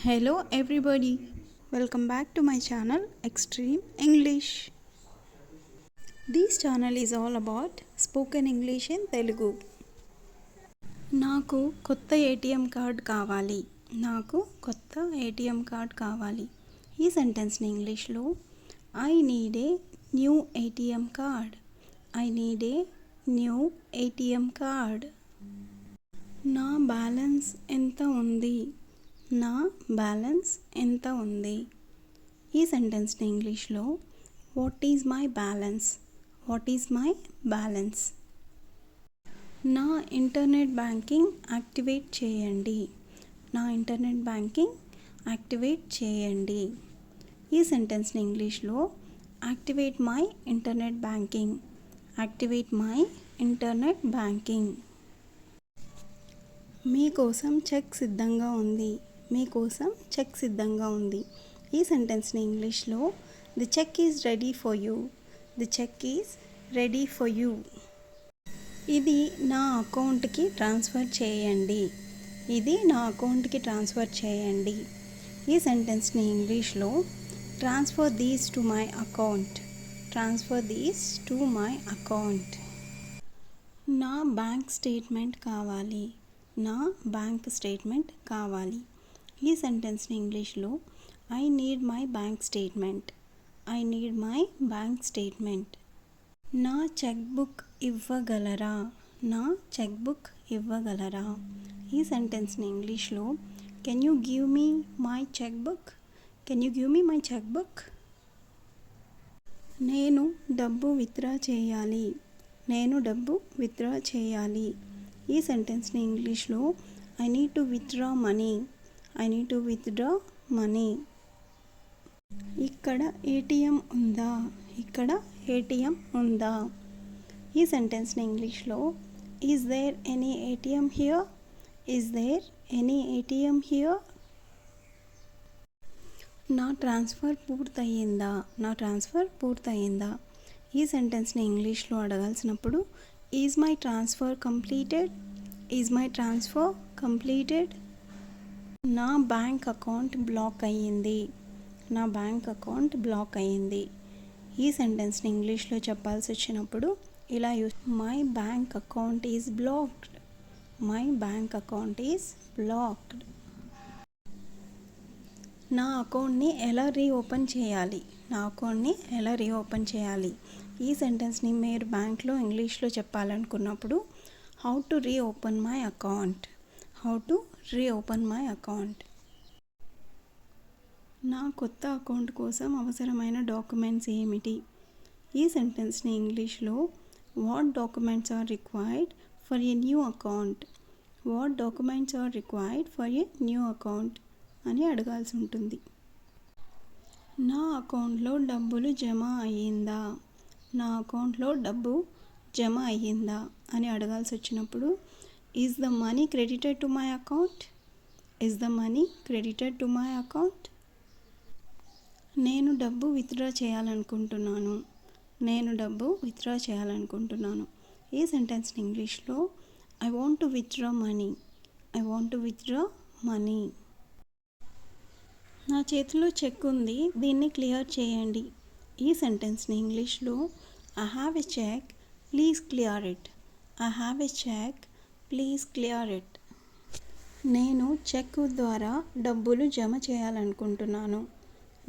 Hello everybody, welcome back to my channel Extreme English. This channel is all about spoken English in Telugu. నాకు కొత్త ATM card కావాలి. నాకు కొత్త ATM card కావాలి. ఈ సెంటెన్స్ని ఇంగ్లీష్లో I need a new ATM card. I need a new ATM card. నా బ్యాలెన్స్ ఎంత ఉంది? నా బ్యాలెన్స్ ఎంత ఉంది? ఈ సెంటెన్స్ని ఇంగ్లీష్లో what is my balance? What is my balance? నా ఇంటర్నెట్ బ్యాంకింగ్ యాక్టివేట్ చేయండి. నా ఇంటర్నెట్ బ్యాంకింగ్ యాక్టివేట్ చేయండి. ఈ సెంటెన్స్ని ఇంగ్లీష్లో activate my internet banking. Activate my internet banking. మీకోసం చెక్ సిద్ధంగా ఉంది. మీకోసం చెక్ సిద్ధంగా ఉంది. ఈ సెంటెన్స్ని ఇంగ్లీష్లో the check is ready for you. The check is ready for you. ఇది నా అకౌంట్కి ట్రాన్స్ఫర్ చేయండి. ఇది నా అకౌంట్కి ట్రాన్స్ఫర్ చేయండి. ఈ సెంటెన్స్ని ఇంగ్లీష్లో transfer these to my account. Transfer these to my account. నా బ్యాంక్ స్టేట్మెంట్ కావాలి. నా బ్యాంక్ స్టేట్మెంట్ కావాలి. ఈ సెంటెన్స్ని ఇంగ్లీష్లో I need my bank statement. I need my bank statement. నా చెక్ బుక్ ఇవ్వగలరా? నా చెక్ బుక్ ఇవ్వగలరా? ఈ సెంటెన్స్ని ఇంగ్లీష్లో can you give me my cheque book? Can you give me my cheque book? నేను డబ్బు విత్డ్రా చేయాలి. నేను డబ్బు విత్డ్రా చేయాలి. ఈ సెంటెన్స్ని ఇంగ్లీష్లో I need to withdraw money. I need to withdraw money. ఇక్కడ ఏటీఎం ఉందా? ఇక్కడ ఏటీఎం ఉందా? ఈ సెంటెన్స్ని ఇంగ్లీష్లో is there any ATM here? Is there any ATM here? నా ట్రాన్స్ఫర్ పూర్తయిందా? నా ట్రాన్స్ఫర్ పూర్తయిందా? ఈ సెంటెన్స్ని ఇంగ్లీష్లో అడగాల్సినప్పుడు is my transfer completed? Is my transfer completed? నా బ్యాంక్ అకౌంట్ బ్లాక్ అయ్యింది. నా బ్యాంక్ అకౌంట్ బ్లాక్ అయ్యింది. ఈ సెంటెన్స్ని ఇంగ్లీష్లో చెప్పాల్సి వచ్చినప్పుడు ఇలా use my bank account is blocked. My bank account is blocked. నా అకౌంట్ని ఎలా రీఓపెన్ చేయాలి? నా అకౌంట్ని ఎలా రీఓపెన్ చేయాలి? ఈ సెంటెన్స్ని మీరు బ్యాంక్లో ఇంగ్లీష్లో చెప్పాలనుకున్నప్పుడు how to reopen my account. How to reopen my account. నా కొత్త అకౌంట్ కోసం అవసరమైన డాక్యుమెంట్స్ ఏమిటి? ఈ సెంటెన్స్ని ఇంగ్లీష్లో what documents are required for a new account. What documents are required for a new account అని అడగాల్సి ఉంటుంది. నా అకౌంట్లో డబ్బులు జమ అయ్యిందా? నా అకౌంట్లో డబ్బు జమ అయ్యిందా అని అడగాల్సి వచ్చినప్పుడు is the money credited to my account? Is the money credited to my account? నేను డబ్బు విత్డ్రా చేయాలనుకుంటున్నాను. నేను డబ్బు విత్డ్రా చేయాలనుకుంటున్నాను. ఈ సెంటెన్స్ని ఇంగ్లీష్లో I want to withdraw money. I want to withdraw money. నా చేతిలో చెక్ ఉంది, దీన్ని క్లియర్ చేయండి. ఈ సెంటెన్స్ని ఇంగ్లీష్లో I have a check, please clear it. I have a check, please clear it. నేను చెక్ ద్వారా డబ్బులు జమ చేయాలనుకుంటున్నాను.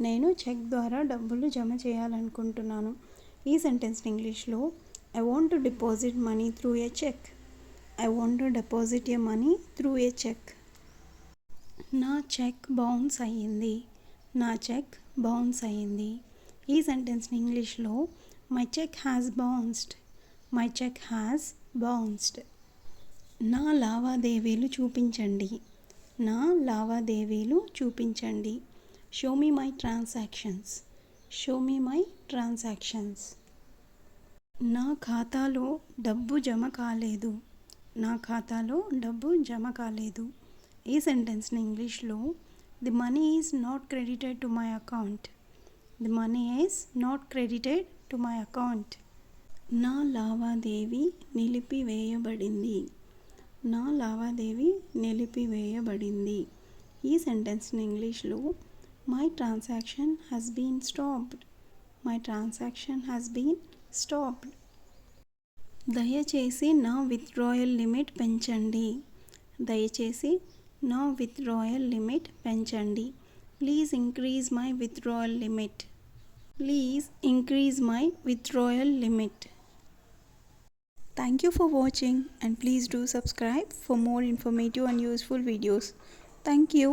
నేను చెక్ ద్వారా డబ్బులు జమ చేయాలనుకుంటున్నాను. ఈ సెంటెన్స్ని ఇంగ్లీష్లో I want to deposit money through a check. I want to deposit a money through a check. నా చెక్ బౌన్స్ అయ్యింది. నా చెక్ బౌన్స్ అయ్యింది. ఈ సెంటెన్స్ని ఇంగ్లీష్లో my check has bounced. My check has bounced. నా లావాదేవీలు చూపించండి. నా లావాదేవీలు చూపించండి. Show me my transactions. Show me my transactions. నా ఖాతాలో డబ్బు జమ కాలేదు. నా ఖాతాలో డబ్బు జమ కాలేదు. ఈ సెంటెన్స్ని ఇంగ్లీష్లో the money is not credited to my account. The money is not credited to my account. నా లావాదేవీ నిలిపివేయబడింది. నా లావాదేవీ నిలిపివేయబడింది. ఈ సెంటెన్స్ని ఇంగ్లీష్లో my transaction has been stopped. My transaction has been stopped. దయచేసి నా విత్డ్రాయల్ లిమిట్ పెంచండి. దయచేసి నా విత్డ్రాయల్ లిమిట్ పెంచండి. Please increase my withdrawal limit. Please increase my withdrawal limit. Thank you for watching, and please do subscribe for more informative and useful videos. Thank you.